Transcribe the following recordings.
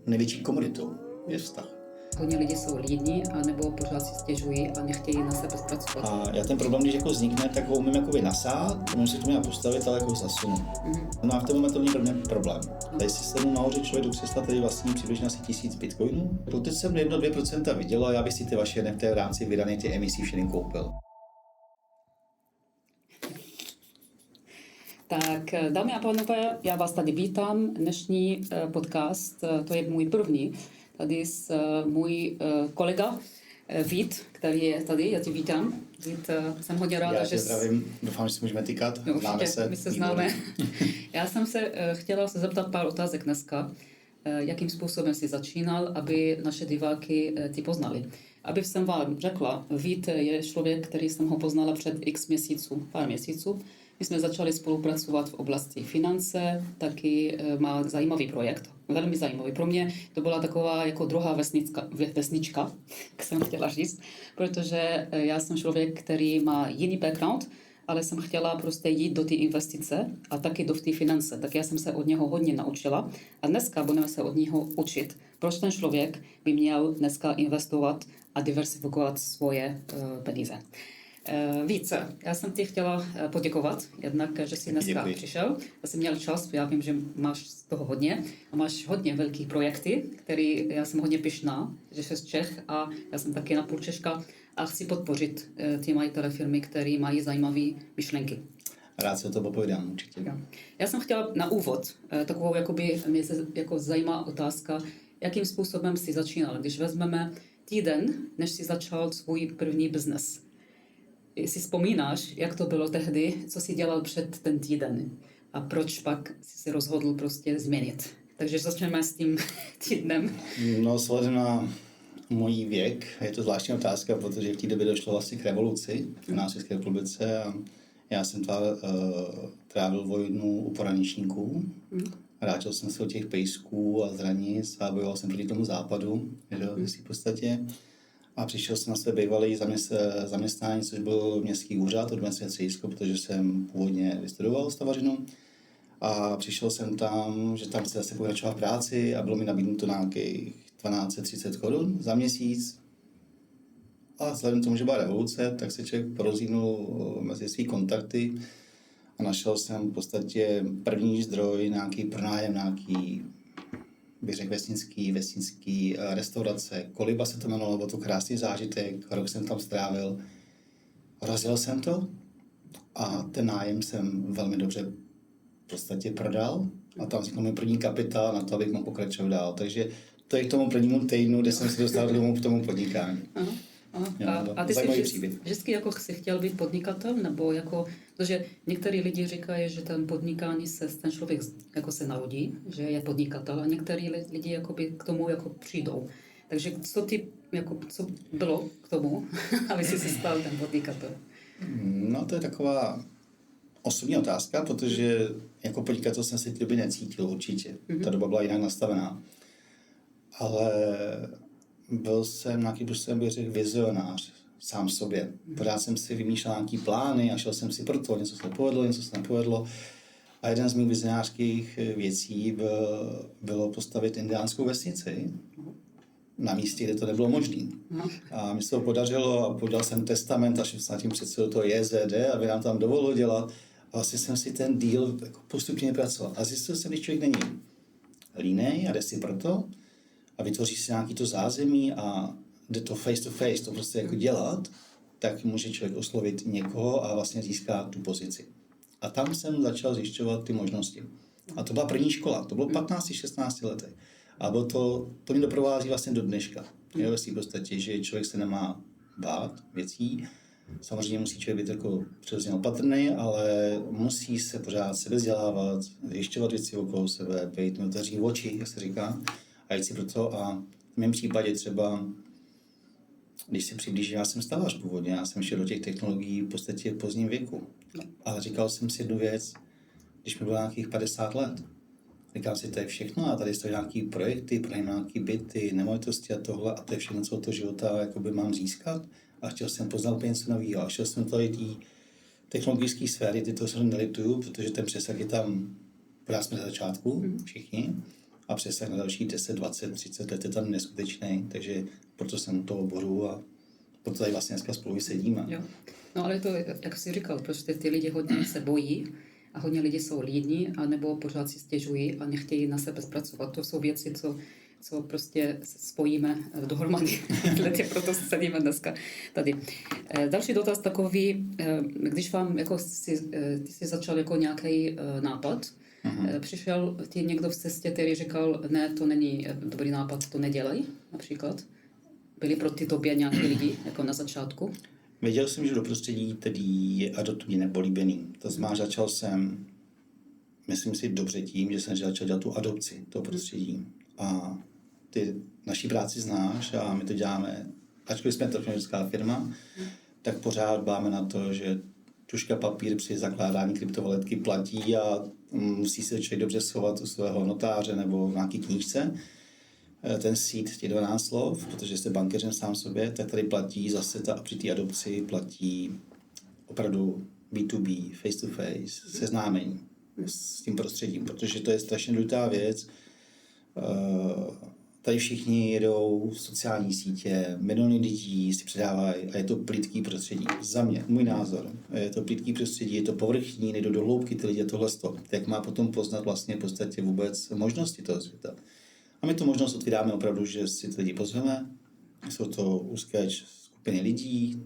největší komoditou je vztah. Hodně lidi jsou lídní, anebo pořád si stěžují a nechtějí na sebe zpracovat. A já ten problém, když jako vznikne, tak ho umím jakoby nasát, umím si to nějak postavit, ale jako ho zasunu. No a v tom momentu není pro mě problém. Tady si sednu nahoře člověk do křesla, tady vlastní přibližně asi 1000 bitcoinů. Pokud jsem 1-2% viděl a já bych si ty vaše NFT v rámci vydaných těch emisí všechny koupil. Tak, dámy a pánové, já vás tady vítám. Dnešní podcast, to je můj první. Tady můj kolega Vít, který je tady, já tě vítám. Vít, jsem hodně ráda, já tě zdravím, doufám, že si můžeme týkat. No, určitě, my se známe. Já jsem se chtěla se zeptat pár otázek dneska. Jakým způsobem jsi začínal, aby naše diváky ti poznali. Aby jsem vám řekla, Vít je člověk, který jsem ho poznala před pár měsíců. My jsme začali spolupracovat v oblasti finance, taky má zajímavý projekt, velmi zajímavý. Pro mě to byla taková jako druhá vesnička, jak jsem chtěla říct, protože já jsem člověk, který má jiný background, ale jsem chtěla prostě jít do té investice a taky do té finance. Tak já jsem se od něho hodně naučila a dneska budeme se od něho učit, proč ten člověk by měl dneska investovat a diversifikovat svoje peníze. Více, já jsem ti chtěla poděkovat, jednak, že jsi dneska přišel. Já jsem měl čas, já vím, že máš z toho hodně a máš hodně velký projekty, který já jsem hodně pyšná, že jsi z Čech a já jsem taky napůl Češka a chci podpořit ty majitele firmy, který mají zajímavé myšlenky. Rád se o to popovídám, určitě. Já jsem chtěla na úvod takovou, mě se jako zajímá otázka, jakým způsobem jsi začínal, když vezmeme týden, než jsi začal svůj první biznes. Si vzpomínáš, jak to bylo tehdy, co jsi dělal před ten týden a proč pak jsi se rozhodl prostě změnit. Takže začneme s tím týdnem. No, vzhledem na můj věk je to zvláštní otázka, protože v té době došlo vlastně k revoluci v nás České republice a já jsem trávil vojnu u pohraničníků. Vrátil jsem se od těch pejsků a zranic a bojoval jsem proti tomu západu, v podstatě. A přišel jsem na své bývalé zaměstnání, což byl městský úřad, odměstské středisko, protože jsem původně vystudoval stavařinu. A přišel jsem tam, že tam se zase pokračoval práci a bylo mi nabídnuto nějakých 1230 korun za měsíc. A vzhledem k tomu, že byla revoluce, tak se člověk porozínul mezi svý kontakty a našel jsem v podstatě první zdroj, nějaký pronájem, nějaký bych řekl vesnický restaurace. Koliba se to jmenovalo, byl to krásný zážitek, rok jsem tam strávil. Rozjel jsem to a ten nájem jsem velmi dobře v podstatě prodal a tam vznikl můj první kapitál na to, abych mohl pokračovat dál. Takže to je k tomu prvnímu týdnu, kde jsem se dostal k tomu podnikání. A ty jsi vždycky jako jsi chtěl být podnikatel, nebo jako, protože některý lidi říkají, že ten podnikání ten člověk jako se narodí, že je podnikatel a některý lidi jakoby k tomu jako přijdou. Takže co bylo k tomu, aby jsi se stal ten podnikatel? No to je taková osobní otázka, protože jako podnikatel jsem se v té době necítil určitě. Ta doba byla jinak nastavená. Ale byl jsem nějaký, bych řekl, vizionář sám sobě. Pořád jsem si vymýšlel nějaký plány a šel jsem si pro to, něco se povedlo, něco se nepovedlo. A jeden z mých vizionářských věcí bylo postavit indiánskou vesnici na místě, kde to nebylo možné. A mi se to podařilo a podal jsem testament a šel jsem tím předsedou toho JZD, aby nám tam dovolilo dělat. A vlastně jsem si ten deal jako postupně pracoval. A zjistil jsem, když člověk není línej a jde si pro to, a vytvoří si nějaký to zázemí a jde to face to face, to prostě jako dělat, tak může člověk oslovit někoho a vlastně získá tu pozici. A tam jsem začal zjišťovat ty možnosti. A to byla první škola, to bylo 15-16 letech. A bylo to mě doprovází vlastně do dneška. Je v podstatě, že člověk se nemá bát věcí. Samozřejmě musí člověk být jako přirozeně opatrný, ale musí se pořád sebe vzdělávat, zjišťovat věci okolo sebe, být otevřít oči, jak se říká. A jít si pro to a v mém případě třeba, když se přiblížím, já jsem stavař původně, já jsem šel do těch technologií v podstatě v pozdním věku. Ale říkal jsem si jednu věc, když mi bylo nějakých 50 let. Říkal si, to je všechno a tady stojí nějaký projekty, pronajím nějaký byty, nemovitosti a tohle a to je všechno, co toho života jakoby mám získat. A chtěl jsem poznat úplně něco nového a chtěl jsem tady té technologické sféry, ty to se nelituju, protože ten přesah je tam, pořád jsme na začátku, všichni. a přesah na další 10, 20, 30 let je tam neskutečný, takže proto jsem u toho oboru a proto tady vlastně dneska spolu sedíme. Jo. No ale to, jak jsi říkal, prostě ty lidi hodně se bojí a hodně lidi jsou lídní, anebo pořád si stěžují a nechtějí na sebe zpracovat. To jsou věci, co prostě spojíme dohromady. Proto sedíme dneska tady. Další dotaz takový, když vám, jako ty jsi začal jako nějaký nápad, přišel ti někdo v cestě, který říkal, ne, to není dobrý nápad, to nedělej, například? Byli proti tobě nějaký lidi, jako na začátku? Věděl jsem, že do prostředí, který je adoptivně nepolíbený. To znamená, začal jsem, myslím si, dobře tím, že jsem začal dělat tu adopci toho prostředí. A ty naší práci znáš a my to děláme, ačkoliv jsme technologická firma, tak pořád dbáme na to, že tužka papír při zakládání kryptovaletky platí a musí se člověk dobře schovat u svého notáře nebo v nějaké knížce. Ten seed, těch 12 slov, protože jste bankéřem sám sobě, tak tady platí zase při té adopci platí opravdu B2B, face to face, seznámení s tím prostředím, protože to je strašně důležitá věc. Tady všichni jedou sociální sítě, miliony lidí si předávají a je to plytký prostředí. Za mě, můj názor, je to plytký prostředí, je to povrchní, nejde do hloubky ty lidi tohleto. Jak má potom poznat vlastně v podstatě vůbec možnosti toho světa. A my tu možnost otvíráme opravdu, že si ty lidi pozveme. Jsou to úzké skupiny lidí,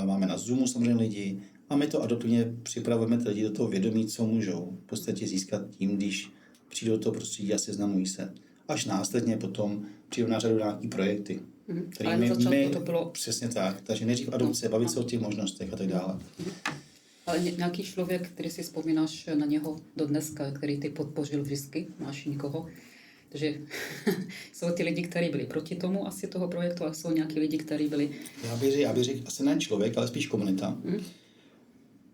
máme na Zoomu samozřejmě lidi a my to adoptivně připravujeme ty lidi do toho vědomí, co můžou v podstatě získat tím, když přijdou do toho prostředí a seznamují se. Až následně potom přijdou na řadu nějaký projekty. Ale na začátku to bylo... Přesně tak. Takže nejdřív adopce, bavit se o těch možnostech a tak dále. Ale nějaký člověk, který si vzpomínáš na něho do dneska, který ty podpořil vždycky, máš někoho? Takže jsou ty lidi, kteří byli proti tomu asi toho projektu a jsou nějaký lidi, kteří byli... Já bych řekl, asi ne člověk, ale spíš komunita.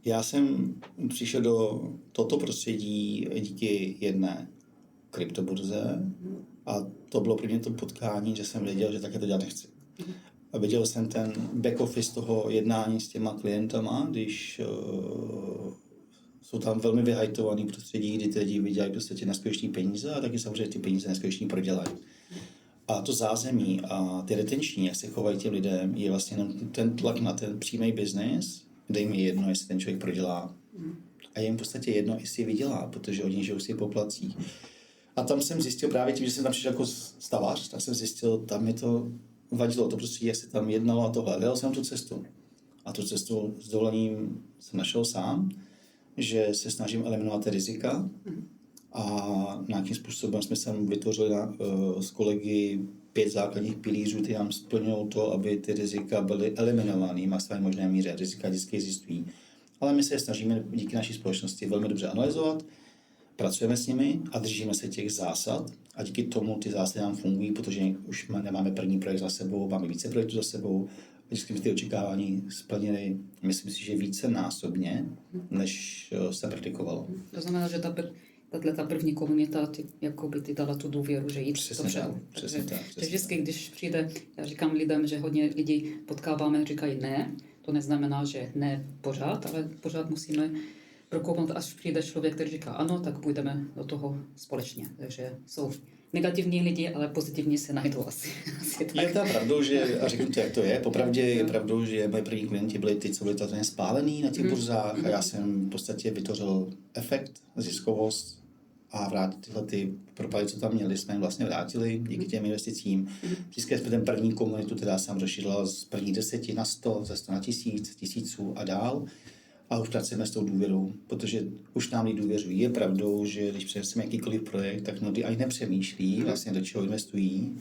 Já jsem přišel do tohoto prostředí díky jedné kryptoburze a to bylo pro mě to potkání, že jsem věděl, že také to dělat nechci. A viděl jsem ten back office toho jednání s těma klientama, když jsou tam velmi vyhajtovaný prostředí, kdy ty lidi vydělají v podstatě neskutečné peníze a taky samozřejmě ty peníze neskutečně prodělají. A to zázemí a ty retenční, jak se chovají těm lidem, je vlastně ten tlak na ten přímý biznis, kde jim je jedno, jestli ten člověk prodělá. A je jim v podstatě jedno, jestli vydělá, protože oni žijou si poplatcí. A tam jsem zjistil právě tím, že jsem tam přišel jako stavař, tak jsem zjistil, tam mi to vadilo, to prostředí, jak se tam jednalo a tohle. Hledal jsem tu cestu. A tu cestu s dovolením jsem našel sám, že se snažím eliminovat rizika a nějakým způsobem jsme sem vytvořili s kolegy 5 základních pilířů, které nám splňují to, aby ty rizika byly eliminovány v maximální možné míře. Rizika vždycky existují. Ale my se je snažíme díky naší společnosti velmi dobře analyzovat, pracujeme s nimi a držíme se těch zásad a díky tomu ty zásady nám fungují, protože už nemáme první projekt za sebou, máme více projektů za sebou. Vždycky ty očekávání splnily, myslím si, že více násobně, než se predikovalo. To znamená, že ta první komunita ty dala tu důvěru, že jít dobře. Přesně tak. Takže vždycky, když přijde, já říkám lidem, že hodně lidí potkáváme, říkají ne, to neznamená, že ne pořád, ale pořád musíme prokoumat, až přijde člověk, který říká ano, tak půjdeme do toho společně. Takže jsou negativní lidi, ale pozitivní se najdou asi tak. Je to pravdou, že, a řeknu to, jak to je, popravdě je pravdou, že moje první klienti byli ty, co byli tady spálený na těch burzách a já jsem v podstatě vytvořil efekt, ziskovost a vrátit tyhle ty propady, co tam měli, jsme jim vlastně vrátili díky těm investicím. Získali jsme ten první komunitu, která jsem rozšířila z prvních 10 na 100, ze 100 na 1000, tisíců a dál. A už pracujeme s tou důvěrou, protože už nám lidi důvěřují. Je pravdou, že když přineseme jakýkoliv projekt, tak mnohdy ani nepřemýšlí, vlastně do čeho investují,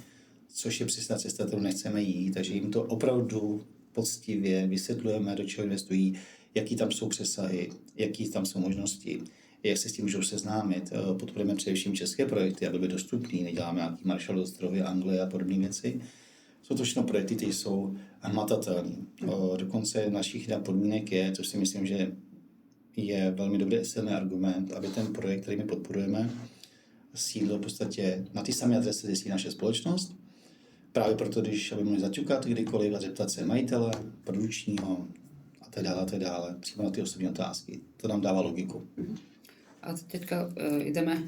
což je přesná cesta, kterou nechceme jít, takže jim to opravdu poctivě vysvětlujeme, do čeho investují, jaký tam jsou přesahy, jaký tam jsou možnosti, jak se s tím můžou seznámit. Podporujeme především české projekty, aby byly dostupné, neděláme nějaký Marshallov ostrovy, Anglie a podobné věci. Jsou to všechno projekty, které jsou hmatatelné. Dokonce našich podmínek je, což si myslím, že je velmi dobrý silný argument, aby ten projekt, který my podporujeme, sídlil v podstatě na ty samé adrese, kde naše společnost. Právě proto, když aby mohli zaťukat kdykoliv a zeptat se majitele, produčního a tak dále, přímo na ty osobní otázky. To nám dává logiku. A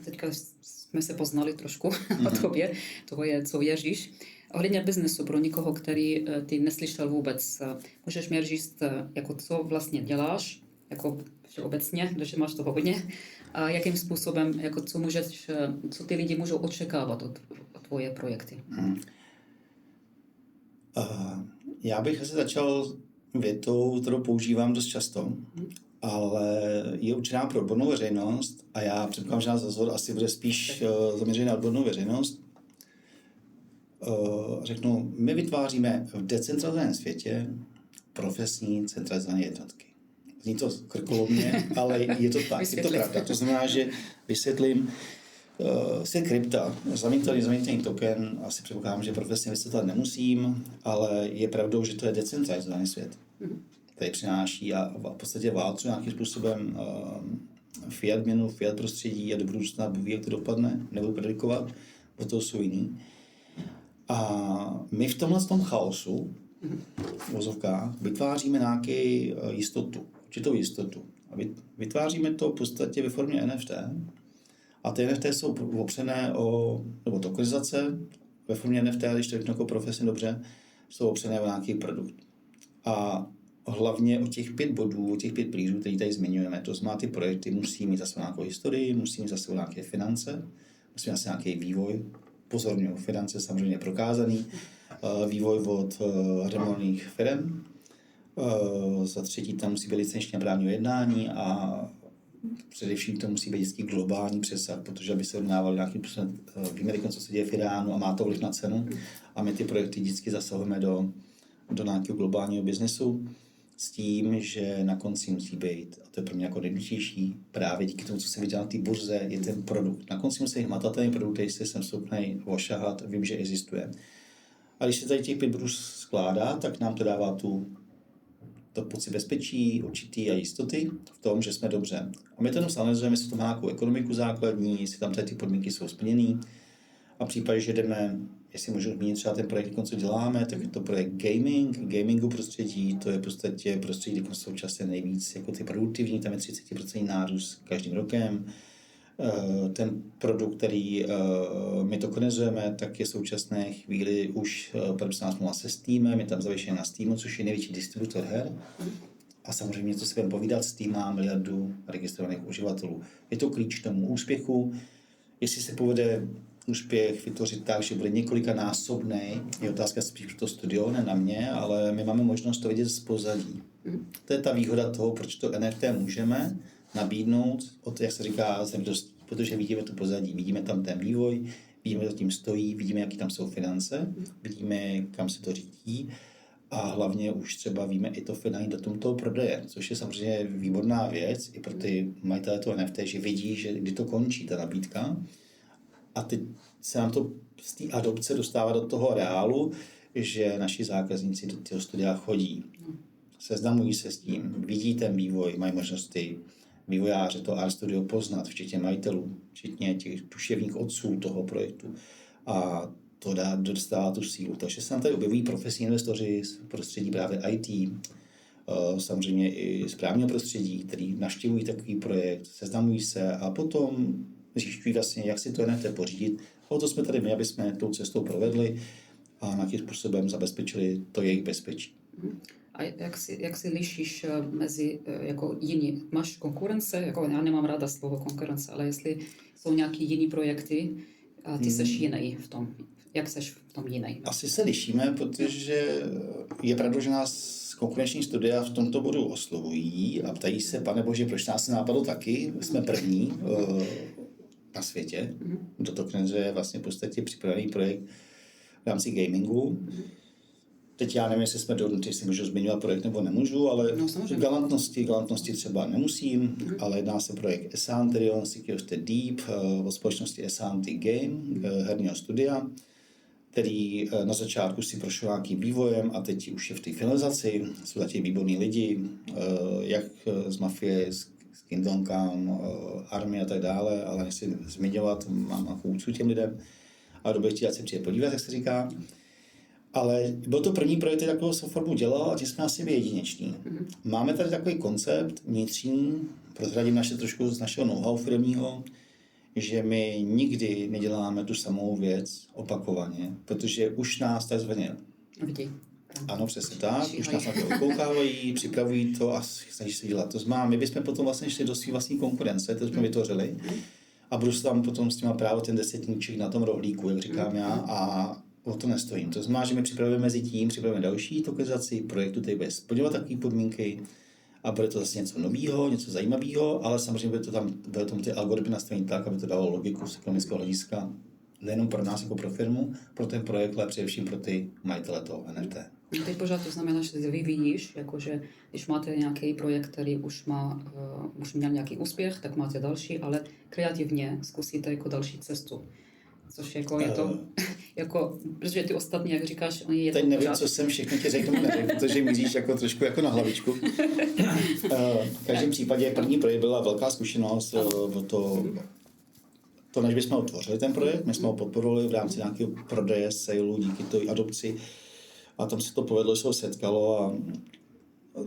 teďka jsme se poznali trošku o tobě, toho je, co věříš. Ohledně biznesu pro někoho, který ty neslyšel vůbec, můžeš mi říct, jako co vlastně děláš, jako všeobecně, že máš toho hodně, a jakým způsobem, jako co ty lidi můžou očekávat od tvoje projekty? Já bych asi začal větou, kterou používám dost často, ale je určená pro odbornou veřejnost a já předpokládám, že náš rozhovor asi bude spíš zaměřený na odbornou veřejnost. Řeknu, my vytváříme v decentralizovaném světě profesní centralizované jednotky. Zní to krkolomně, ale je to tak, je to pravda. To znamená, že vysvětlím, svět krypta, zamítatelný token, asi předpokládám, že profesně vysvětlit nemusím, ale je pravdou, že to je decentralizovaný svět, který přináší a v podstatě válcuje nějakým způsobem fiat měnu, fiat prostředí a do budoucna Bůh ví, jak to dopadne, nebudu predikovat, o to jsou jiný. A my v tomhle chaosu, v vozovkách, vytváříme nějaký určitou jistotu. A vytváříme to v podstatě ve formě NFT. A ty NFT jsou opřené nebo tokenizace ve formě NFT, když to jako profesně dobře, jsou opřené o nějaký produkt. A hlavně o těch 5 bodů, o těch 5 pilířů, který tady zmiňujeme. To znamená, ty projekty musí mít zase nějakou historii, musí mít zase nějaké finance, musí mít zase nějaký vývoj. Pozorňuji, finance samozřejmě prokázaný, vývoj od renomovaných firm. Za třetí tam musí být licenční právní jednání a především to musí být vždycky globální přesah, protože aby se odnávali nějakým způsobem, víme, co se děje v Iránu a má to vliv na cenu a my ty projekty vždycky zasahujeme do nějakého globálního biznesu s tím, že na konci musí být, a to je pro mě jako nejdůležitější, právě díky tomu, co se viděl na té burze, je ten produkt. Na konci musí být hmatatelný produkt, který jsem schopný ošahat, vím, že existuje. A když se tady těch 5 bodů skládá, tak nám to dává to pocit bezpečí, určitý a jistoty v tom, že jsme dobře. A my to jenom analyzujeme, jestli to má nějakou ekonomiku základní, jestli tam tady ty podmínky jsou splněný. A v případě, že jdeme, jestli můžu zmínit třeba ten projekt, co děláme, tak je to projekt gamingu prostředí, to je v podstatě prostředí, kde současně nejvíc jako ty produktivní, tam je 30% nárůst každým rokem. Ten produkt, který my tokenizujeme, tak je v současné chvíli už podepsaná smlouva se Steamem, je tam zavěšený na Steamu, což je největší distributor her. A samozřejmě, co si budeme povídat, Steam má 1 miliardu registrovaných uživatelů. Je to klíč k tomu úspěchu. Jestli se povede úspěch vytvořit tak, že bude několikanásobný, je otázka spíš pro to studio, ne na mě, ale my máme možnost to vidět z pozadí. To je ta výhoda toho, proč to NFT můžeme nabídnout, jak se říká, protože vidíme to pozadí, vidíme tam ten vývoj, vidíme, co tím stojí, vidíme, jaký tam jsou finance, vidíme, kam se to řídí a hlavně už třeba víme i to finální datum toho prodeje, což je samozřejmě výborná věc i pro ty majitele toho NFT, že vidí, že kdy to končí, ta nabídka. A teď se nám to z té adopce dostává do toho reálu, že naši zákazníci do toho studia chodí, seznamují se s tím, vidí ten vývoj, mají možnosti vývojáře, to Art Studio poznat, včetně majitelů, včetně těch duševních otců toho projektu. A to dostává tu sílu. Takže se nám tady objevují profesní investoři z prostředí právě IT, samozřejmě i z právního prostředí, který navštěvují takový projekt, seznamují se a potom zjišťují vlastně, jak si to NFT pořídit. O to jsme tady my, aby jsme tou cestou provedli a nějakým způsobem zabezpečili to jejich bezpečí. A jak si lišíš mezi jako jiní? Máš konkurence? Jako já nemám ráda slovo konkurence, ale jestli jsou nějaký jiný projekty a ty seš jiný v tom. Jak seš v tom jiný? Asi se lišíme, protože je pravda, že nás konkurenční studia v tomto bodu oslovují a ptají se, pane bože, proč nás napadlo taky? Jsme první na světě. Kdo to je vlastně v podstatě připravený projekt v rámci gamingu. Teď já nevím, jestli jsme dohodnutí, jestli můžu zmiňovat projekt nebo nemůžu, ale galantnosti třeba nemusím, ale jedná se projekt Esantrion, Security Deep od společnosti Esanti Game, herního studia, který na začátku si prošel nějakým vývojem a teď už je v té finalizaci. Jsou zatím výborní lidi, jak z Mafie, z Kingdom Come, Army a tak dále, ale nechci zmiňovat, mám úctu těm lidem, ale dobře chtěl se přijít podívat, jak se říká. Ale byl to první projekt, který takovou formu dělal a ty jsme asi jedinečný. Máme tady takový koncept vnitřní, prozradím naše trošku z našeho know-how firmního, že my nikdy neděláme tu samou věc opakovaně, protože už nás takzvaně Vidí. ano, přesně tak, už nás na to okoukávají, připravují to a snaží se dělat. To znamená, my bychom potom vlastně šli do své vlastní konkurence, to jsme vytvořili a budu se tam potom s těma právě ten desetníček na tom rohlíku, jak říkám já, a o to nestojím. To znamená, že my připravujeme mezi tím, připravujeme další tokenizaci projektu, který bude splňovat takové podmínky a bude to zase něco nového, něco zajímavého, ale samozřejmě bude tam ty algoritmy nastavení tak, aby to dalo logiku z ekonomického hlediska, nejenom pro nás jako pro firmu, pro ten projekt, ale především pro ty majitele toho NFT. Ty pořád to znamená, že vy vidíš, jakože když máte nějaký projekt, který už měl nějaký úspěch, tak máte další, ale kreativně zkusíte jako další cestu. Což jako je to, jako, protože ty ostatní, jak říkáš, oni je to teď nevím, pořád. co jsem všechno ti řeknu, nevím, protože míříš jako trošku jako na hlavičku. V každém případě první projekt byla velká zkušenost, to než bychom otvořili ten projekt, my jsme ho podporovali v rámci nějakého prodeje, saleu, díky té adopci a tam se to povedlo, že se ho setkalo a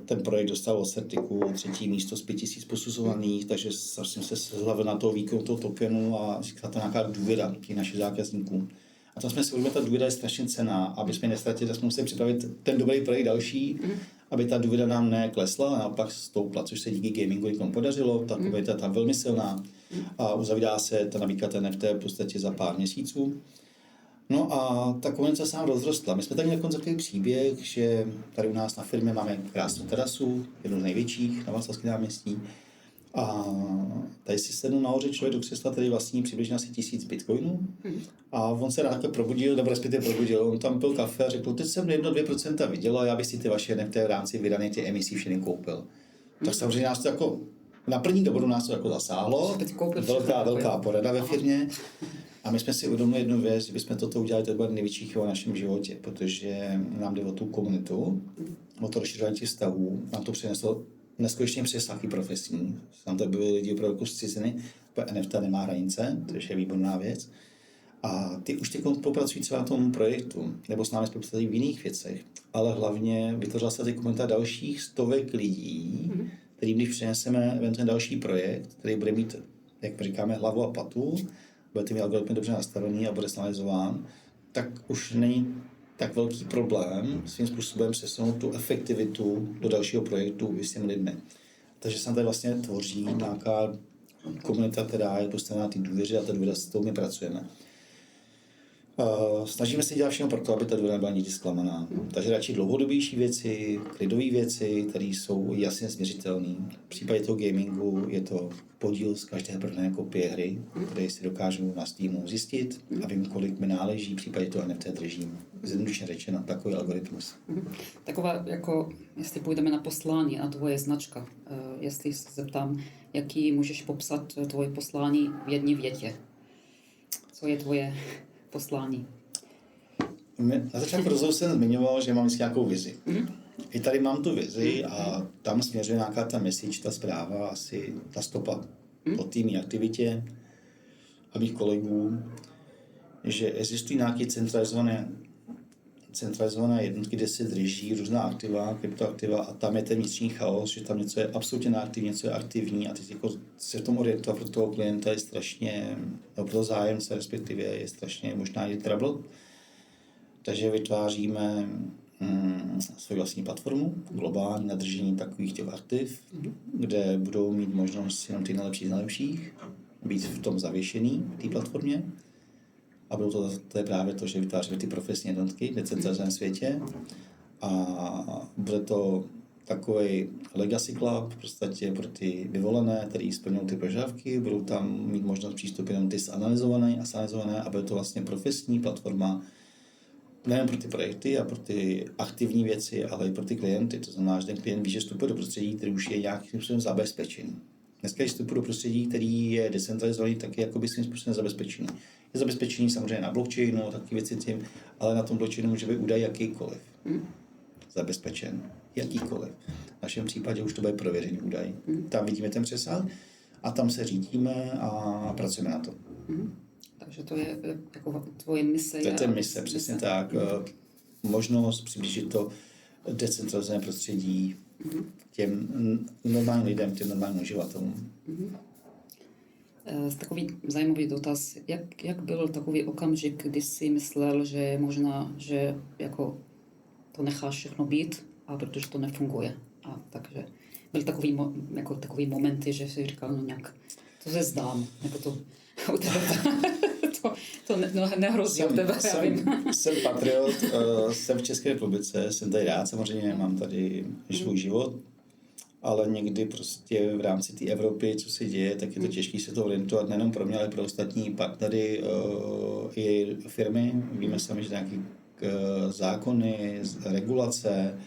ten projekt dostal od Certiku 3. místo z 5000 posuzovaných, takže jsem se slavil na toho výkonu toho tokenu a říkala to nějaká důvěra k našim zákazníkům. A tam jsme si uvědomili, ta důvěra je strašně cenná, aby jsme nestratili, tak jsme museli připravit ten dobrý projekt další, aby ta důvěra nám neklesla a naopak stoupla, což se díky gamingu i podařilo, ta komunita je tam velmi silná a uzavírá se ta nabídka NFT v podstatě za pár měsíců. No a ta komunita se nám rozrostla. My jsme tady měli takový příběh, že tady u nás na firmě máme krásnou terasu, jednu z největších na Václavském náměstí. A tady si sednul nahoře člověk do křesla, který vlastní přibližně asi 1000 bitcoinů. A on se rád probudil, nebo respektive probudil. On tam pil kafe a řekl, teď jsem 1-2% viděl a já bych si ty vaše NFT v rámci vydaných ty emisí všechny koupil. Tak samozřejmě nás to jako, na první dobu nás to jako zasáhlo. Velká porada ve firmě. A my jsme si uvědomili jednu věc, že bychom toto udělali, to byl největší chyba v našem životě, protože nám jde o tu komunitu, o to rozšiřování těch vztahů, nám to přineslo neskutečně přesahy profesní. Tam to byly lidi opravdu jako z ciziny, NFT nemá hranice, což je výborná věc. A ty už teď spolupracují třeba na tom projektu, nebo s námi spolupracují v jiných věcech, ale hlavně vytvořila se tady komunita dalších stovek lidí, kterým když přineseme eventuálně další projekt, který bude mít, jak říkáme, hlavu a patu, bude tím algoritmy dobře nastavený a bude analyzován, tak už není tak velký problém svým způsobem přesunout tu efektivitu do dalšího projektu s těmi lidmi. Takže se tam tady vlastně tvoří nějaká komunita, která je postavená na té důvěře a ta důvěra, s tou my pracujeme. Snažíme se dělat všechno pro to, aby ta důvěra nebyla nikdy zklamaná. Takže radši dlouhodobější věci, klidové věci, které jsou jasně změřitelné. V případě toho gamingu je to podíl z každé prodané kopie hry, které si dokážu na Steamu zjistit a vím, kolik mi náleží, v případě toho NFT držím. Zjednodušeně řečeno, takový algoritmus. Taková, jako, jestli půjdeme na poslání, na tvoje značka, jestli se zeptám, jaký můžeš popsat tvoje poslání v jedné větě? Co je tvoje poslání? Na začátku rozhovoru jsem zmiňoval, že mám vždycky nějakou vizi. I tady mám tu vizi a tam směřuje nějaká ta message, ta zpráva, asi ta stopa po týmní aktivitě a mých kolegů, že existují nějaké centralizované jednotky, kde se drží různá aktiva, kryptoaktiva a tam je ten vnitřní chaos, že tam něco je absolutně neaktivní, něco je aktivní a teď jako se v tom orientovat pro toho klienta je strašně, nebo pro toho zájemce respektive je strašně možná i trouble. Takže vytváříme svoji vlastní platformu, globální nadržení takových těch aktiv, kde budou mít možnost jenom ty nejlepší z nejlepších, být v tom zavěšený v té platformě. A to je právě to, že vytváříme ty profesní jednotky v decentralizovaném světě. A bude to takový legacy club v podstatě pro ty vyvolené, který splňují ty požadavky, budou tam mít možnost přístupu jenom ty zanalizované a bude to vlastně profesní platforma nejen pro ty projekty a pro ty aktivní věci, ale i pro ty klienty. To znamená, že ten klient ví, že vstupuje do prostředí, který už je nějakým způsobem zabezpečený. Dneska, když vstupuje do prostředí, který je decentralizovaný, tak je jakoby svým způsobem zabezpečený. Je zabezpečený samozřejmě na blockchainu, taky věci tím, ale na tom blockchainu může být údaj jakýkoliv. Zabezpečen. Jakýkoliv. V našem případě už to bude prověřený údaj. Tam vidíme ten přesah a tam se řídíme a pracujeme na to. Takže to je jako tvoje mise. To je ten mise, přesně tak. možnost přiblížit to decentralizované prostředí těm normálním lidem, těm normálním uživatelům. Takový zajímavý dotaz. Jak byl takový okamžik, kdy jsi myslel, že možná, že jako to necháš všechno být, a protože to nefunguje. A takže byl takový momenty, že jsi říkal, no nějak, to se zdám, jako to u tebe to nehrozí od tebe, já vím. Jsem patriot, jsem v České republice, jsem tady rád, samozřejmě mám tady svůj život, ale někdy prostě v rámci té Evropy, co se děje, tak je to těžké se to orientovat nejenom pro mě, ale pro ostatní partnery i firmy. Víme sami, že nějaké zákony, regulace,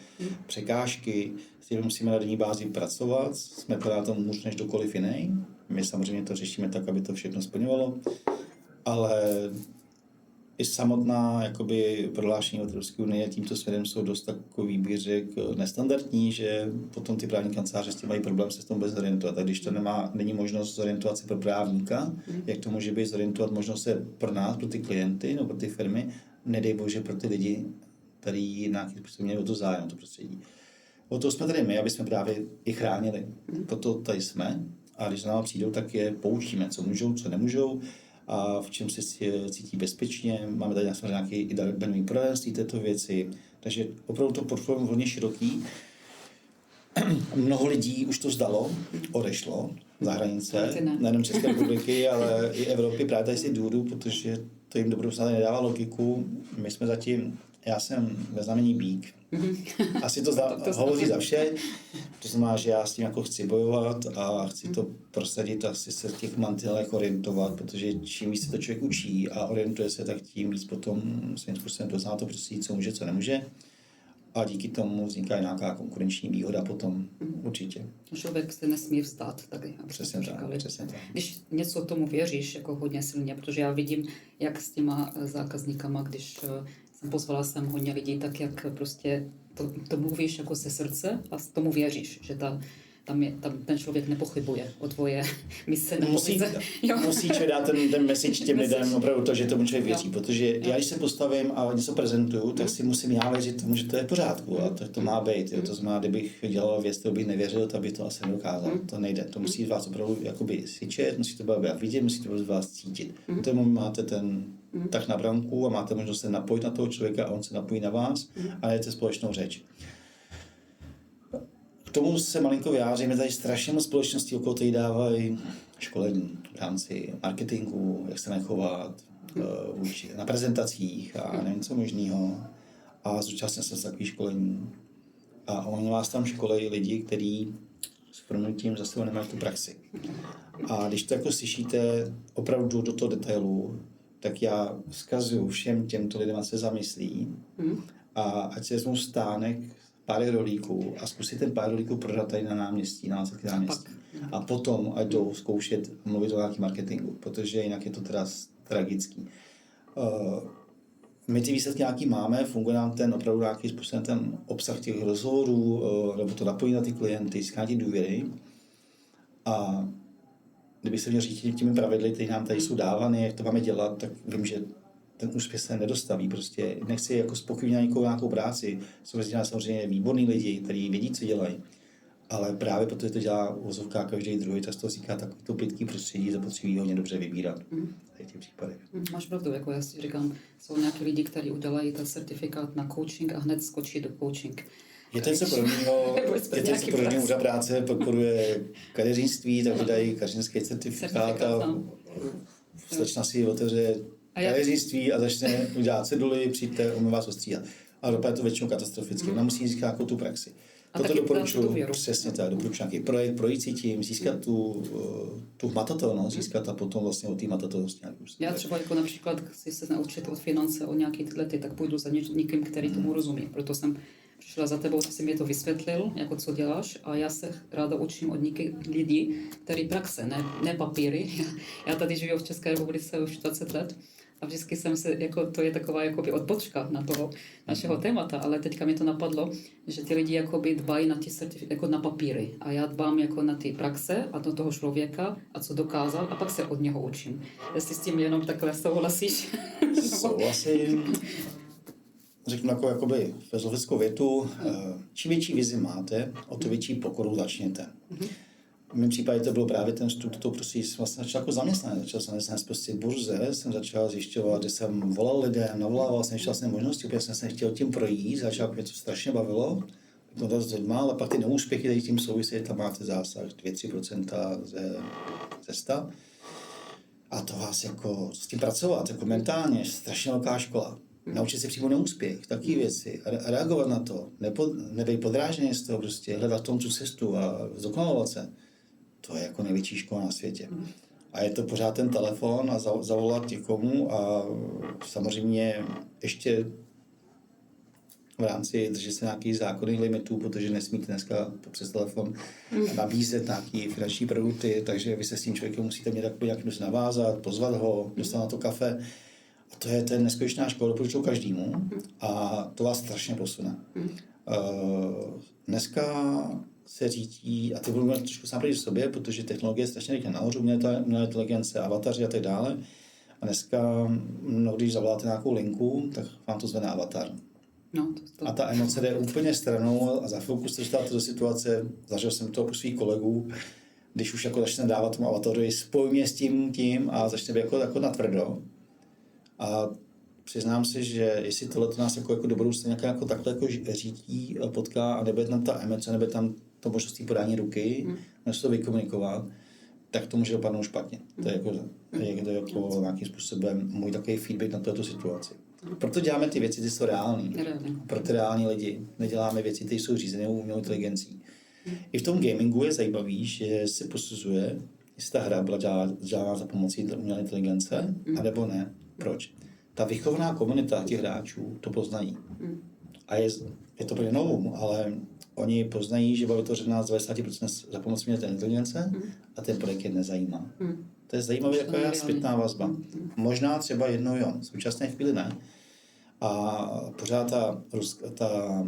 překážky, s těmi musíme na denní bázi pracovat. Jsme to na tom hůř než kdokoliv jiný. My samozřejmě to řešíme tak, aby to všechno splňovalo, ale i samotná jakoby prohlášení od Evropské unie tímto směrem jsou dost takový, bych řekl, nestandardní, že potom ty právní kanceláře s tím mají problém se s tom vůbec zorientovat. A když to není možnost zorientovat se pro právníka, jak to může být zorientovat možnost se pro nás, pro ty klienty nebo pro ty firmy, nedej bože pro ty lidi, kteří nějakým způsobem měli o to zájem, to prostředí. O to jsme tady my, aby jsme právě i chránili. Proto tady jsme a když za náma přijdou, tak je poučíme, co můžou, co nemůžou a v čem se cítí bezpečně. Máme tady nějaké i daňové poradenství této věci, takže opravdu to portfolio hodně široký. Mnoho lidí už to vzdalo, odešlo za hranice, nejenom České republiky, ale i Evropy, právě tady si důvodu, protože to jim do budoucna nedává logiku. My jsme zatím, já jsem ve znamení býk. Asi to hovoří za vše, to znamená, že já s tím jako chci bojovat a chci to prosadit a chci se v těch mantinelech orientovat, protože čím víc se to člověk učí a orientuje se, tak tím víc potom svým způsobem dozná to prostředí, co může, co nemůže. A díky tomu vzniká i nějaká konkurenční výhoda potom, určitě. Člověk se nesmí vzdát taky. Přesně tak. Když něco tomu věříš jako hodně silně, protože já vidím, jak s těma zákazníkama, když jsem pozvala sem hodně lidí, tak jak prostě to mluvíš jako ze srdce a tomu věříš, že tam ten člověk nepochybuje o tvoje mise. Musí člověk dát ten message těm lidem, opravdu to, že tomu člověk věří, protože já, když se postavím a něco prezentuju, tak si musím já věřit tomu, že to je v pořádku a to má být. To znamená, kdybych dělal věc, kterou bych nevěřil, tak bych to asi nedokázal. To nejde. To musí vás opravdu jakoby slyšet, musí to být vidět, musí to vás cítit. V tom máte ten tak na branku a máte možnost se napojit na toho člověka a on se napojí na vás a najete společnou řeč. K tomu se malinko vyjádříme, tady strašně moc společností okolo tady dávají školení v rámci marketingu, jak se nechovat, na prezentacích a nevím co možného. A zúčastnil jsem se takových školení. A oni vás tam školejí lidi, kteří s proměnutím za sebou nemají tu praxi. A když to jako slyšíte opravdu do toho detailu, tak já vzkazuju všem těmto lidem, ať se zamyslí a ať se vezmou stánek pár rolíků a zkusit ten pár rolíků prodat tady na náměstí, na Václavském náměstí. A potom ať jdou zkoušet mluvit o nějakém marketingu, protože jinak je to teda tragický. My ty výsledky nějaký máme, funguje nám ten opravdu nějaký způsobem ten obsah těch rozhovorů, nebo to napojení na ty klienty, získání důvěry. A kdybych se měl říct těmi pravidly, které nám tady jsou dávány, jak to máme dělat, tak vím, že ten úspěch se nedostaví. Prostě nechci jako zpochybnit nějakou práci. Jsou mezi námi samozřejmě výborní lidi, kteří vědí, co dělají. Ale právě protože to dělá uvozovka každý druhý, tak z toho říká takový to plitký prostředí, zapotřebí hodně dobře vybírat v těch případech. Máš pravdu, jako já si říkám, jsou nějaký lidi, kteří udělají ten certifikát na coaching a hned skočí do coaching. Je to něco podobného, úřad práce podporuje kadeřnictví, tak vydají kadeřnický certifikát a slečna si otevře kadeřnictví a začne udělat ceduly, přijďte, umím vás ostříhat. A dopadne to většinou katastroficky. Ona musí získat jako tu praxi. Toto doporučuji, přesně tak, doporučuji nějaký projekt, projít si tím, získat tu hmatatelnost, získat a potom vlastně o té hmatatelnosti nějaký úspěch. Já třeba jako například chci se naučit od finance o nějaký tyhle, tak půjdu za někým, který tomu rozumí. Proto jsem přišla za tebou, jsi mi to vysvětlil, jako co děláš a já se ráda učím od lidí, který praxe, ne papíry. Já tady žiju v České republice už 20 let a vždycky jsem se, jako, to je taková jakoby odbočka na toho našeho témata, ale teďka mi to napadlo, že ty lidi jakoby dbají na ty certifikáty, jako na papíry a já dbám jako na ty praxe a do toho člověka a co dokázal a pak se od něho učím. Jestli s tím jenom takhle souhlasíš? Souhlasím. řeknu jako, jakoby filozofickou větu, čím větší vizi máte, o to větší pokoru začněte. V mém případě to bylo právě ten vstup, to prostě jsem vlastně začal jako zaměstnanec prostě burze, jsem začal zjišťovat, že jsem volal lidem, navolával jsem ještě možnosti, úplně jsem se chtěl tím projít, začal mě to strašně bavilo, to s lidma, ale pak ty neúspěchy tady tím souvisí, tam máte zásah 2-3% ze 100. A to vás jako s tím pracovat, jako mentálně, strašně velká škola. Naučit se přímo neúspěch, taky věci, a reagovat na to, nebejt podrážený z toho, prostě hledat tom tu cestu a zdokonalovat se. To je jako největší škola na světě. A je to pořád ten telefon a zavolat někomu a samozřejmě ještě v rámci držet se nějakých zákonných limitů, protože nesmíte dneska přes telefon nabízet nějaké finanční produkty, takže vy se s tím člověkem musíte mít nějakým navázat, pozvat ho, dostat na to kafe. A to je ten neskutečná škola, doporučuji každému a to vás strašně posune. Dneska se řídí, a ty budu mít trošku sám v sobě, protože technologie je strašně rychle nahoře, umělá inteligence, avataři a tak dále. A dneska, když zavoláte nějakou linku, tak vám to zvedne avatar. No, a ta emoce jde úplně stranou a za chvilku se dostáváte do situace, zažil jsem to u svých kolegů, když už jako začne dávat tomu avataru, spoj mě s tím a začne být jako natvrdo. A přiznám si, že jestli tohle nás jako do budoucna jako takhle jako řídí, potká a nebude tam ta emoce, nebude tam to možností podání ruky, než to vykomunikovat, tak to může dopadnout špatně. To je jako nějakým způsobem můj takový feedback na tuto situaci. Proto děláme ty věci, ty jsou reální. Pro ty reální lidi. Neděláme věci, které jsou řízené umělou inteligencí. I v tom gamingu je zajímavý, že se posuzuje, jestli ta hra byla dělána za pomocí umělé inteligence, anebo ne. Proč? Ta vychovaná komunita těch hráčů to poznají. A je to pro ně novum, ale oni poznají, že byla vytvořená z 90% za pomocí umělé inteligence a ten projekt je nezajímá. To je zajímavé, jako je zpětná vazba. Možná třeba jednou jo, v současné chvíli ne. A pořád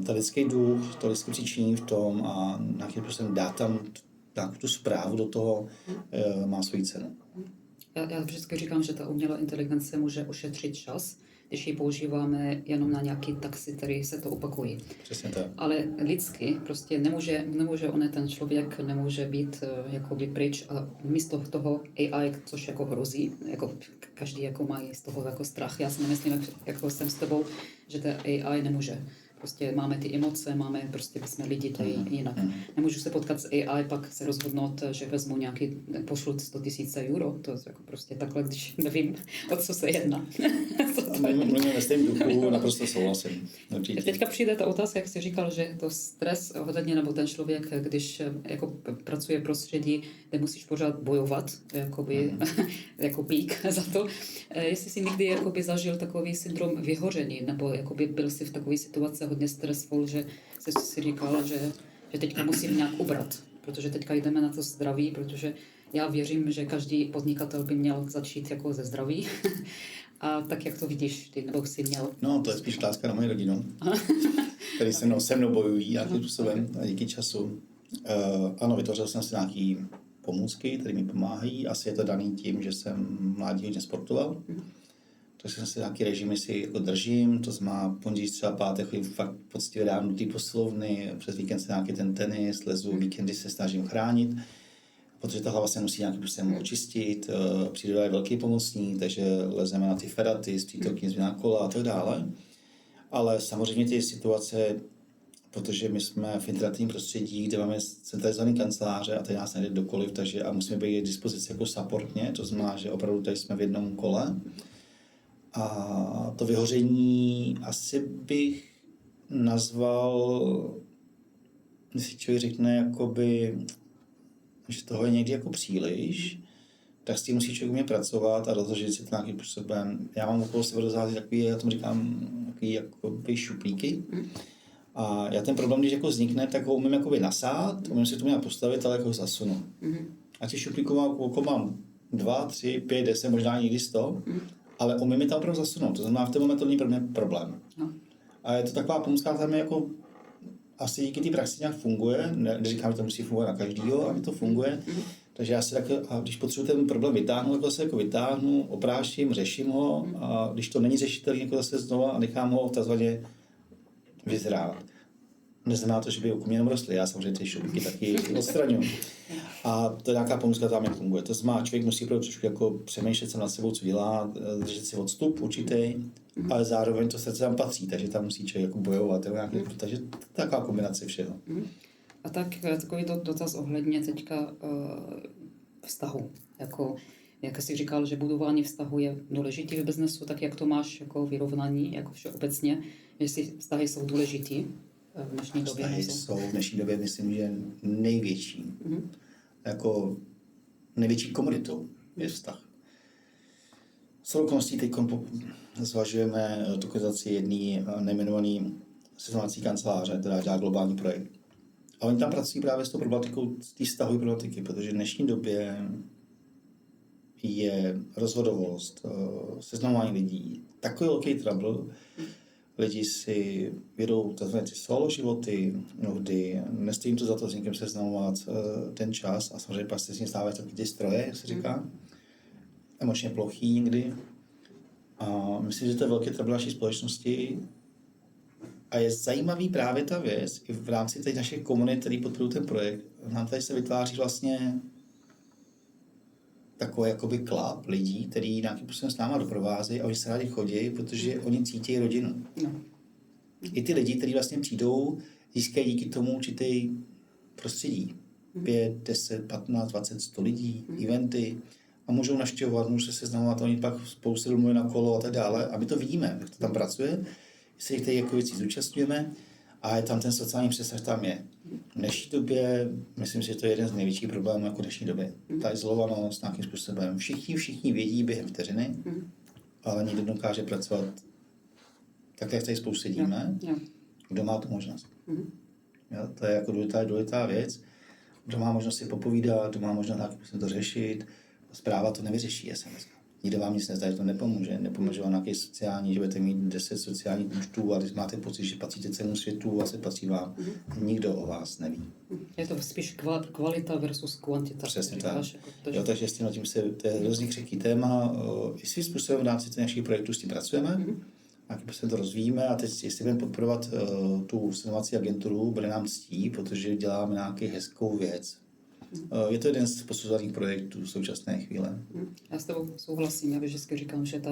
ta lidský duch, to lidské přičinění v tom a nějakým způsobem dát tam nějakou tu zprávu do toho má svoji cenu. Já vždycky říkám, že ta umělá inteligence může ušetřit čas, když ji používáme jenom na nějaký taxi, který se to opakují. Přesně tak. Ale lidsky prostě nemůže ten člověk nemůže být jakoby pryč a místo toho AI, což jako hrozí, jako každý jako má z toho jako strach. Já si nemyslím, jako jsem s tebou, že ta AI nemůže. Prostě máme ty emoce, jsme lidi tady jinak. Nemůžu se potkat s AI, pak se rozhodnout, že vezmu pošlu 100 000 euro. To je jako prostě takhle, když nevím, o co se jedná. Mluvíme ve stejném duchu, naprosto souhlasím. Teďka přijde ta otázka, jak jsi říkal, že to stres ohledně, nebo ten člověk, když jako pracuje v prostředí, kde musíš pořád bojovat, jakoby, jako bík za to. Jestli jsi někdy jakoby zažil takový syndrom vyhoření, nebo jakoby byl jsi v takové situaci hodně stresful, že jsi si říkal, že teďka musím nějak ubrat, protože teďka jdeme na to zdraví, protože já věřím, že každý podnikatel by měl začít jako ze zdraví. A tak, jak to vidíš ty, nebo jsi měl? No, to je spíš otázka na moji rodinu, který se mnou bojují nějakým způsobem a díky času. Ano, vytvořil jsem si nějaký pomůcky, které mi pomáhají. Asi je to daný tím, že jsem mládí hodně sportoval. Takže jsem si nějaký režimy si jako držím, to znamená pondělí, třeba pátek chodím fakt poctivě ráno do té posilovny, přes víkend se nějaký ten tenis, lezu, víkendy se snažím chránit, protože ta hlava se musí nějakým způsobem očistit, příroda je velký pomocník, takže lezeme na ty feraty, z přítoky, změna kola a tak dále. Ale samozřejmě ty situace, protože my jsme v interaktivním prostředí, kde máme centralizované kanceláře a tady nás nejde dokoliv, takže a musíme být k dispozici jako supportně, to znamená, že opravdu tady jsme v jednom kole. A to vyhoření asi bych nazval, když si člověk řekne, jakoby, že toho je někdy jako příliš, tak s tím musí člověk umět pracovat a rozložit si to nějakým způsobem. Já mám okolo sebe rozházet takový, já tomu říkám, takový jakoby šuplíky. A já ten problém, když jako vznikne, tak ho umím jakoby nasát, umím si to nějak postavit, ale jako ho zasunu. A těch šuplíků mám 2, 3, 5, 10, možná někdy 100. Ale umím mi tam opravdu zasunout, to znamená, v tom momentu není pro mě problém. No. A je to taková pomůcka, která mi jako asi díky té praxi nějak funguje, neříkám, že to musí fungovat na každýho, ale to funguje. Takže já si tak, a když potřebuji ten problém vytáhnout, jako se jako vytáhnu, opráším, řeším ho a když to není řešitelný, jako zase znova a nechám ho takzvaně vyzrát. Neznamená to, že by okolo mě jenom rostly. Já samozřejmě ty šupky taky odstraňuji. A to je nějaká pomůcka tam, jak funguje. To znamená, člověk musí trošku jako přemýšlet se nad sebou, co dělá, držet si odstup určitý, ale zároveň to srdce tam patří, takže tam musí člověk jako bojovat. Takže taková kombinace všeho. A tak takový dotaz ohledně teďka vztahu. Jako, jak jsi říkal, že budování vztahu je důležitý v biznesu, tak jak to máš jako vyrovnání, jako všeobecně, jestli vztahy jsou důležitý v dnešní době? Vztahy jsou v dnešní době, myslím, že největší. Jako největší komoditou je vztah. S okolností teď zvažujeme tokenizaci jedné nejmenované seznamovací kanceláře, která dělá globální projekt. A oni tam pracují právě s tou problematikou, z té vztahové problematiky, protože v dnešní době je rozhodovost, seznamování lidí, takový velký trouble. Lidi si vedou takzvané solo životy, mnohdy nestojí to za to s někým seznamovat ten čas a samozřejmě pak se s ním stávají taky ty stroje, jak se říká, emočně plochý někdy. A myslím, že to je velký trouble naší společnosti a je zajímavý právě ta věc i v rámci těch našich komunit, který podporují ten projekt. Nám tady se vytváří vlastně takový jakoby klub lidí, který nějakým způsobem s náma doprovází a oni se rádi chodí, protože oni cítí rodinu. No. I ty lidi, kteří vlastně přijdou, získají díky tomu určitý prostředí. 5, 10, 15, 20, 100 lidí, eventy a můžou navštěvovat, můžou se seznamovat, oni pak spoustu domluví na kolo a tak dále a my to vidíme, jak to tam pracuje, se těch jako věcí zúčastňujeme a je tam ten sociální přesah tam je. V dnešní době, myslím si, že to je jeden z největších problémů jako v dnešní době. Ta izolovanost nějakým způsobem. Všichni vědí během vteřiny, ale nikdo dokáže pracovat tak, jak tady spolu sedíme. Kdo má tu možnost. Jo, to je jako důležitá věc. Kdo má možnost si popovídat, kdo má možnost nějakým způsobem to řešit. Zpráva to nevyřeší SMS. Nikdo vám nic nezdá, že to nepomůže. Nepomůže vám nějaký sociální, že budete mít 10 sociálních účtů a když máte pocit, že patříte celému světu a se patří vám. Nikdo o vás neví. Je to spíš kvalita versus kvantita. Přesně tak. Jo, takže s tím to je hrozně křehký téma. I svým způsobem v rámci našich projektů s tím pracujeme. Jakým se to rozvíjíme a teď, jestli budeme podporovat tu seznamovací agenturu, bude nám ctí, protože děláme nějakou hezkou věc. Je to jeden z posuzovaných projektů v současné chvíle. Já s tebou souhlasím, já vždycky říkám, že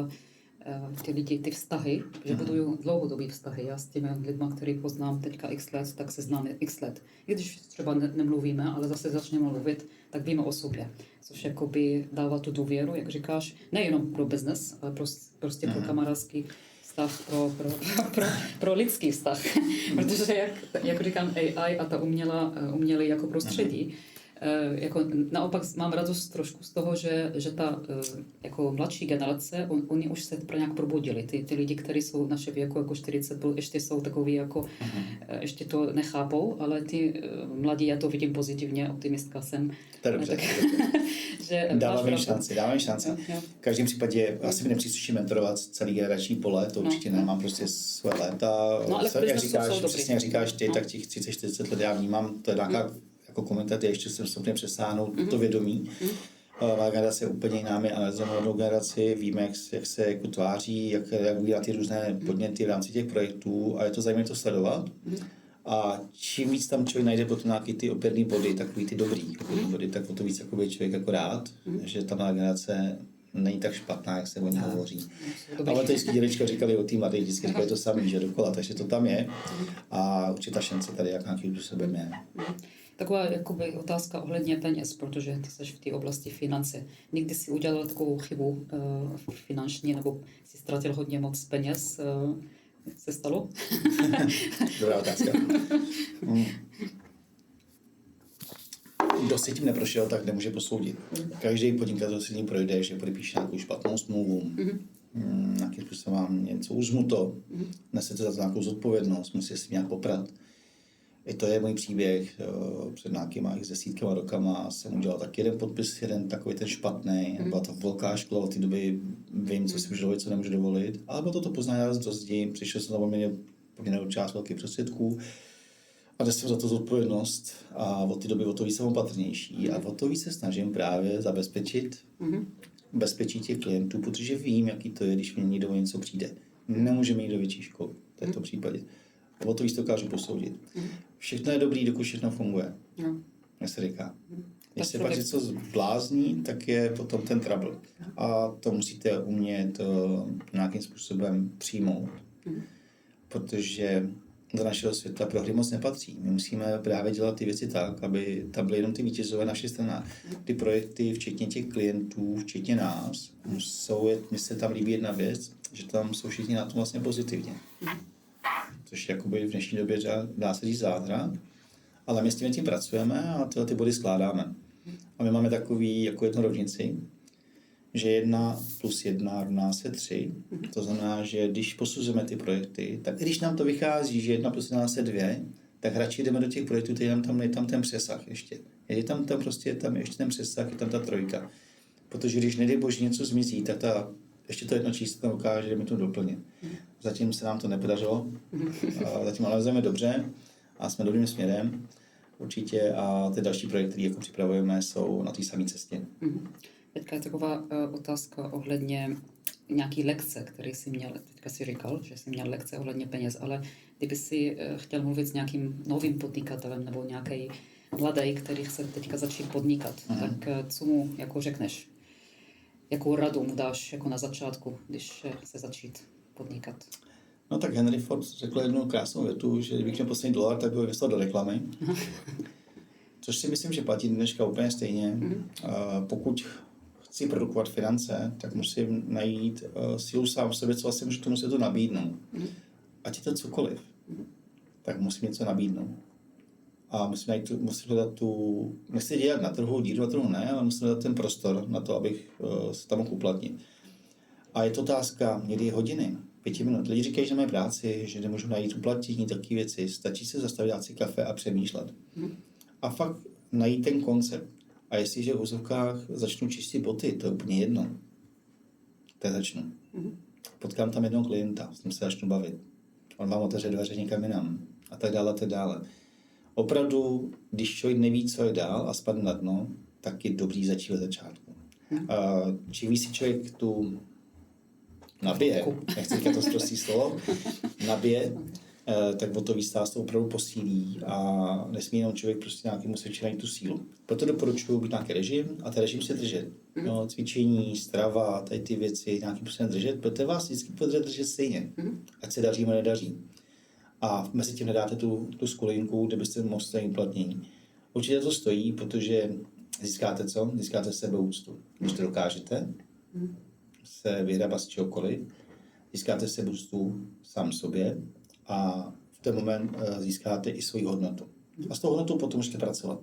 ty lidi, ty vztahy, že budují dlouhodobý vztahy. Já s těmi lidmi, který poznám teďka x let, tak se známe x let. I když třeba nemluvíme, ale zase začneme mluvit, tak víme o sobě. Což jakoby dává tu důvěru, jak říkáš, nejenom pro business, ale prostě pro kamarádský vztah, pro lidský vztah. Protože, jak říkám, AI a ta umělé jako prostředí, jako naopak mám radost trošku z toho, že ta jako mladší generace, oni už se nějak probudili. Ty lidi, kteří jsou naše věku jako 40, ještě jsou takový jako, ještě to nechápou, ale ty mladí, já to vidím pozitivně, optimistka jsem. To je dobře. Dáváme šanci. V každém případě asi mi nepřísluší mentorovat celý generační pole, to určitě nemám prostě své léta. Jak říkáš ty, tak těch 30-40 let já vnímám, to je nějaká jako komentář, ještě jsem schopný přesáhnout to vědomí. Má generace je úplně jiná, my analyzujeme mladou generaci, víme, jak se jako tváří, jak reagují na ty různé podněty v rámci těch projektů a je to zajímavé to sledovat. A čím víc tam člověk najde potom nějaký ty opěrný body, takový ty dobrý body, tak o to víc jako člověk jako rád, že ta mladá generace není tak špatná, jak se o ní hovoří. Ale to vždycky dědečka říkali o té mladé, vždycky říkali to samé, že dokola, takže to tam je a určitě ta šance tady jak nějakým způsobem je. Taková jakoby otázka ohledně peněz, protože ty jsi v té oblasti finance. Někdy si udělal takovou chybu finanční, nebo si ztratil hodně moc peněz. Se stalo? Dobrá otázka. Kdo si tím neprošel, tak nemůže posoudit. Každý podnikatel si tím projde, že podepíše nějakou špatnou smlouvu, nějakým způsobem vám něco uzmuto, nesete za to nějakou zodpovědnost, musíte si nějak poprat. I to je můj příběh. Před nějakýma desítkama rokama jsem udělal tak jeden podpis, jeden takový ten špatný. Byla to velká škola, od té doby vím, co si můžu dovolit, co nemůžu dovolit. Ale bylo to poznání z dozdí, přišel jsem tam poměrnou část velkých prostředků a dnes jsem za to zodpovědnost a od té doby o to víc jsem opatrnější a o to víc se snažím právě zabezpečit bezpečí těch klientů, protože vím, jaký to je, když mi někdo o něco přijde. Nemůže mít do větší školy v této případě. O to víc dokážu posoudit. Všechno je dobrý, dokud všechno funguje. Jak se říká. Když se pak něco zblázní, tak je potom ten trouble. A to musíte umět nějakým způsobem přijmout. Protože do našeho světa prohry moc nepatří. My musíme právě dělat ty věci tak, aby tam byly jenom ty vítězové naší strana. Ty projekty, včetně těch klientů, včetně nás, mně se tam líbí jedna věc, že tam jsou všichni na tom vlastně pozitivně. Což jakoby v dnešní době dá se říct zázrak, ale my s tím pracujeme a ty body skládáme. A my máme takový jako jednu rovnici, že 1 + 1 rovná se 3. To znamená, že když posuzujeme ty projekty, tak když nám to vychází, že 1 + 1 rovná se 2, tak radši jdeme do těch projektů, kde je tam ten přesah ještě. Je tam prostě ještě ten přesah, je tam ta 3. Protože když nedej bože něco zmizí, tak ještě to jedno číslo tam ukáže, že mi to doplně. Zatím se nám to nepodařilo, zatím analyzujeme dobře a jsme dobrým směrem určitě a ty další projekty, které jako připravujeme, jsou na té samé cestě. Teďka je taková otázka ohledně nějaký lekce, který jsi měl. Teďka si říkal, že jsi měl lekce ohledně peněz, ale kdyby si chtěl mluvit s nějakým novým podnikatelem nebo nějaký mladý, který chce teďka začít podnikat, tak co mu jako řekneš? Jakou radu mu dáš jako na začátku, když chce začít podnikat? No tak Henry Ford řekl jednu krásnou větu, že kdybych měl poslední $1, tak byl investovat do reklamy. Což si myslím, že platí dneška úplně stejně. Pokud chci produkovat finance, tak musím najít sílu sám v sobě, co vlastně můžu tomu světu nabídnout. Ať je to cokoliv, tak musím něco nabídnout. A musím hledat nechci dělat na trhu, díru na trhu ne, ale musím hledat ten prostor na to, abych se tam mohl uplatnit. A je to otázka někdy hodiny, 5 minut. Lidi říkají, že nemají práci, že nemůžou najít uplatnění, takové věci. Stačí se zastavit, dát si kafe a přemýšlet. A fakt najít ten koncept. A jestliže v úzovkách začnu čistit boty, to je úplně jedno. Tak začnu. Potkám tam jednoho klienta, s ním se začnu bavit. On vám otevře dveře někam jinam. A tak dále, a tak dále. Opravdu, když člověk neví, co je dál a spadne na dno, tak je dobrý začít od začátku. Čím víc si člověk tu nabije, nechci říkat to prostý slovo, nabije, tak o to víc nás to opravdu posílí a nesmí jenom člověk prostě nějakým musí najít tu sílu. Proto doporučuji být nějaký režim a ten režim si držet. No, cvičení, strava, tady ty věci nějakým způsobem držet, protože vás vždycky bude držet stejně. Ať se daří, nebo nedaří. A mezi tím nedáte tu skulinku, kde byste mohli stát uplatnění. Určitě to stojí, protože získáte co? Získáte sebeúctu. Když to dokážete, se vyhrabat z čehokoliv, získáte sebeúctu sám sobě a v ten moment získáte i svoji hodnotu. A s tou hodnotou potom můžete pracovat.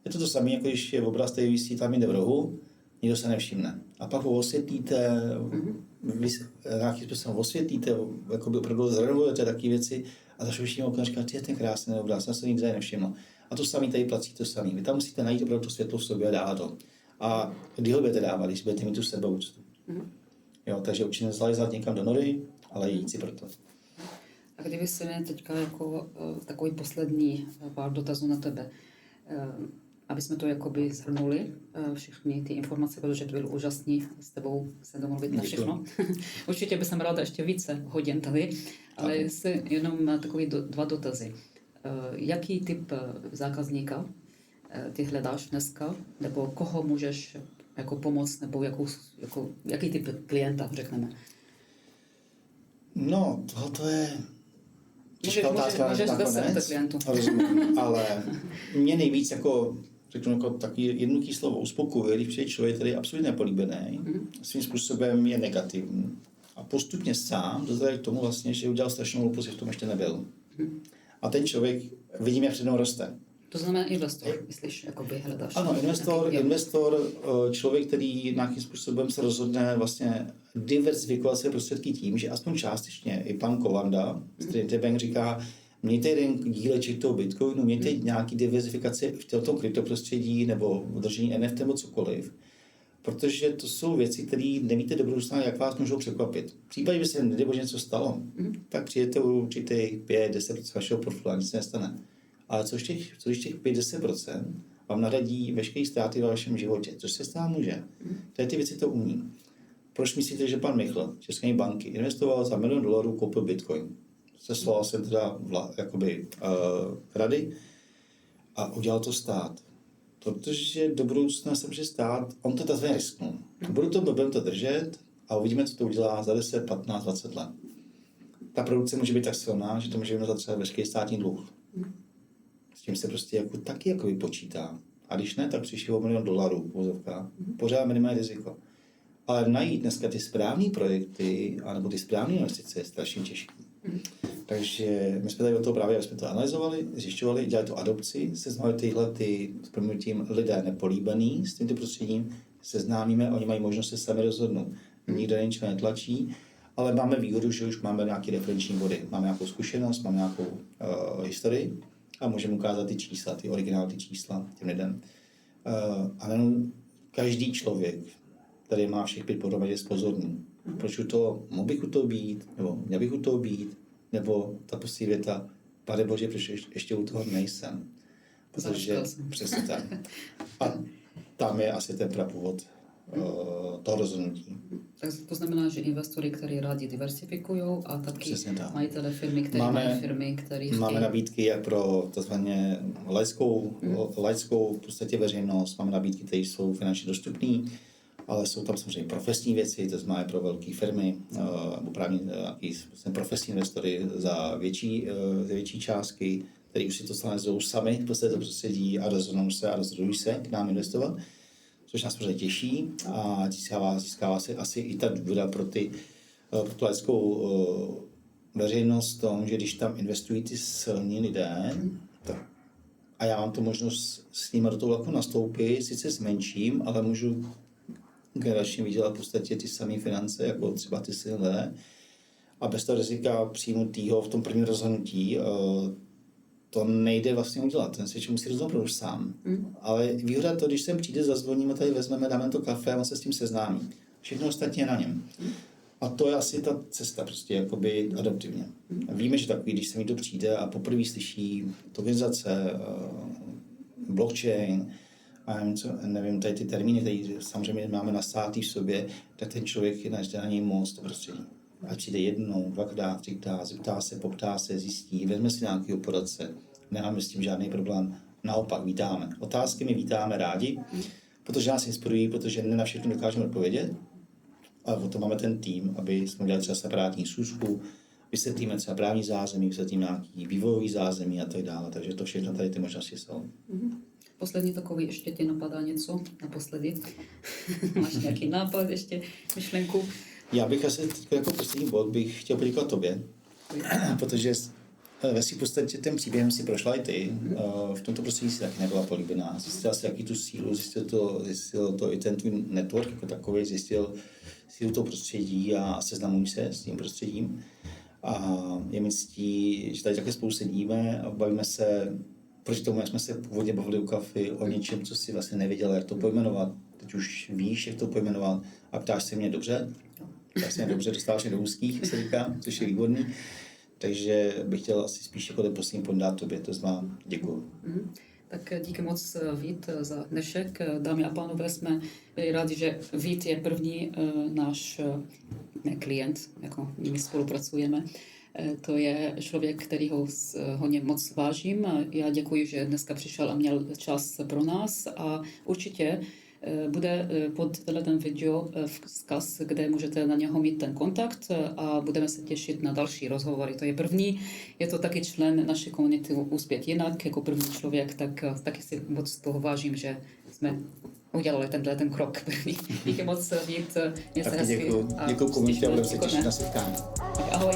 Je to samé, jako když je obraz, který visí tam jde v rohu, nikdo se nevšimne. A pak ho osvětlíte, nějakým způsobem osvětlíte, jakoby opravdu zrenovujete takové věci a za vším okolem říkáte, je ten krásný obraz, já se nikdy nevšiml. A to samé tady platí to samé. Vy tam musíte najít opravdu to světlo v sobě a dát to. A kdy ho budete dávat, když budete mít tu sebeúctu. Jo, takže určitě nezalezat někam do nory, ale jít si proto. A kdyby se měl teďka jako takový poslední pár dotazů na tebe, aby jsme to jakoby shrnuli, všechny ty informace, protože to bylo úžasný s tebou se domluvit na všechno. Určitě bych jsem ráda ještě více hodin tady, ale jestli jenom takový 2 dotazy. Jaký typ zákazníka ty hledáš dneska, nebo koho můžeš jako pomoct, nebo jaký typ klienta, řekneme? No, tohoto je Můžeš 10 klientů. Rozumím, ale mě nejvíc řeknu takový jednoduchý slovo uspokojuje, když přijde člověk, který je absolutně nepolíbený, svým způsobem je negativní a postupně sám dozraje k tomu vlastně, že udělal strašnou hloupost, že v tom ještě nebyl. A ten člověk, vidím, jak před mnou roste. To znamená investor, myslíš, jakoby hledáš? Ano, investor, člověk, který nějakým způsobem se rozhodne vlastně diverzifikovat své prostředky tím, že aspoň částečně i pan Kovanda, z Bank říká, mějte jeden díleček toho Bitcoinu, mějte nějaký diverzifikaci v tom kryptoprostředí nebo udržení NFT nebo cokoliv, protože to jsou věci, které nevíte do budoucna, jak vás můžou překvapit. V případě, že se nebo něco stalo, tak přijete určitých 5-10% vašeho portfolia, nic se nestane. Ale co když těch 5-10% vám nahradí veškeré ztráty ve vašem životě, což se stát může. Tady ty věci to umí. Proč myslíte, že pan Michl, České banky, investoval za $1 milion, koupil Bitcoin? Seslal jsem teda rady a udělal to stát. Protože do budoucna se může stát, on to takzvaně risknul. Budeme to držet a uvidíme, co to udělá za 10, 15, 20 let. Ta produkce může být tak silná, že to může vymazat třeba veškerý státní dluh. S tím se prostě taky počítá. A když ne, tak přišli o $1 milion vozovka. Pořád minimální riziko. Ale najít dneska ty správné projekty, anebo ty správné investice je strašně těžké. Takže my jsme tady o toho právě, jsme to analyzovali, zjišťovali, dělali to adopci, seznali tyhle s proměnutím lidé nepolíbený s tímto prostředím, seznámíme, oni mají možnost se sami rozhodnout. Nikdo ničeho netlačí, ale máme výhodu, že už máme nějaké referenční body, máme nějakou zkušenost, máme nějakou historii a můžeme ukázat ty čísla, ty originální čísla těm lidem. A nejenom každý člověk, který má všech 5 pohromadě, je pozorný. Proč mohl bych u toho být, nebo měl bych u toho být, nebo ta prostý věta, Pane Bože, proč ještě u toho nejsem. Protože přesně tak. A tam je asi ten prapůvod toho rozhodnutí. Tak to znamená, že investory, kteří rádi diversifikují a taky majitele firmy, které mají firmy, které chtějí. Máme nabídky jak pro takzvaně laickou v podstatě veřejnost, máme nabídky, které jsou finančně dostupné, ale jsou tam samozřejmě profesní věci, to znamená pro velké firmy, nebo právě profesní investory za větší částky, které už si to nalezdou sami v podstatě to prostředí a rozhodují se k nám investovat, což nás pořád těší a získává se asi i ta důvěra pro tu laickou veřejnost v tom, že když tam investují ty silní lidé, a já mám tu možnost s nimi do toho vlaku nastoupit, sice s menším, ale můžu generačně vydělat v podstatě ty samé finance, jako třeba ty silné. A bez toho rizika přijmutýho v tom prvním rozhodnutí to nejde vlastně udělat. Ten se musí rozhodnout už sám. Ale výhoda to, když sem přijde, zazvoníme, tady vezmeme, dáme to kafe a on se s tím seznámí. Všechno ostatně je na něm. A to je asi ta cesta, prostě jakoby adaptivně. Víme, že takový, když se mi to přijde a poprvé slyší tokenizace, blockchain, a nevím, tady ty termíny, které samozřejmě máme nasátý v sobě, tak ten člověk je na něj moc to prostředí. Ať přijde jednou, dvakrát, třikrát, zeptá se, poptá se, zjistí, vezme si nějakého poradce, nemáme s tím žádný problém, naopak vítáme. Otázky my vítáme rádi, protože nás inspirují, protože ne na všechno dokážeme odpovědět, ale o to máme ten tým, aby jsme udělali třeba separátní schůzku, vysvětlíme třeba právní zázemí, vysvětlíme nějaký vývojový zázemí a tak dále, takže to všechno tady ty možnosti jsou. Poslední takový, ještě ti napadá něco naposledy? Máš nějaký nápad, ještě myšlenku? Já bych asi jako poslední bod bych chtěl poděkovat tobě, protože ve svým podstatě ten příběhem si prošla i ty. V tomto prostředí si taky nebyla políbená. Zjistila si jaký tu sílu, zjistil to i ten tvůj network jako takový, zjistil sílu toho prostředí a seznamuj se s tím prostředím. A je mi ctí, že tady také spolu sedíme a bavíme se proti tomu, jak jsme se původně bavili u kafy o něčem, co si vlastně nevěděl, jak to pojmenovat. Teď už víš, jak to pojmenovat a ptáš se mě dobře. Ptáš se mě dobře, dostáváš mě do úzkých, jak se říká, což je výborný. Takže bych chtěl asi spíš jako ten poslední podát tobě, to znamená děkuju. Tak díky moc, Vít, za dnešek. Dámy a pánové, jsme byli rádi, že Vít je první náš klient, jako my spolupracujeme. To je člověk, kterýho hodně moc vážím. Já děkuji, že dneska přišel a měl čas pro nás a určitě bude pod ten video vzkaz, kde můžete na něho mít ten kontakt a budeme se těšit na další rozhovory. To je první, je to taky člen naší komunity Úspět jinak, jako první člověk, tak taky si moc toho vážím, že jsme udělali ten krok první. Díky moc, Vít, měj se hezky. Děkuji komunitě a budeme se těšit na setkání. Ahoj.